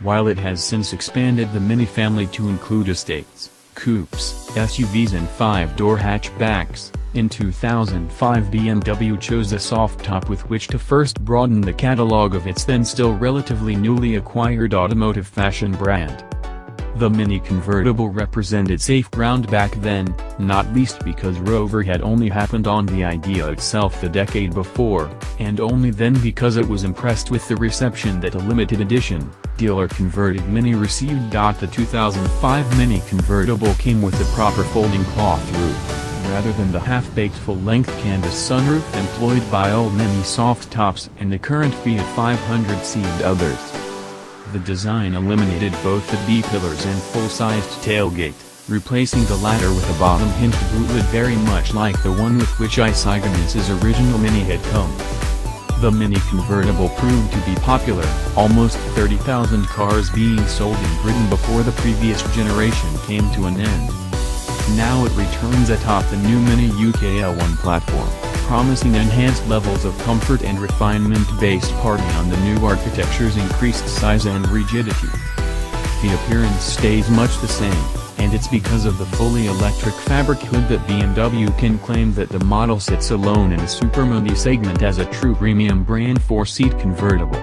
while it has since expanded the Mini family to include estates, coupes, SUVs and 5-door hatchbacks. In 2005 BMW chose a soft top with which to first broaden the catalog of its then still relatively newly acquired automotive fashion brand. The Mini Convertible represented safe ground back then, not least because Rover had only happened on the idea itself the decade before, and only then because it was impressed with the reception that a limited edition, dealer-converted Mini received. The 2005 Mini Convertible came with a proper folding cloth roof, rather than the half-baked full-length canvas sunroof employed by old Mini soft tops and the current Fiat 500c and others. The design eliminated both the B-pillars and full-sized tailgate, replacing the latter with a bottom-hinged bootlid very much like the one with which Issigonis' original Mini had come. The Mini Convertible proved to be popular, almost 30,000 cars being sold in Britain before the previous generation came to an end. Now it returns atop the new Mini UKL1 platform, promising enhanced levels of comfort and refinement based partly on the new architecture's increased size and rigidity. The appearance stays much the same, and it's because of the fully electric fabric hood that BMW can claim that the model sits alone in the supermini segment as a true premium brand 4-seat convertible.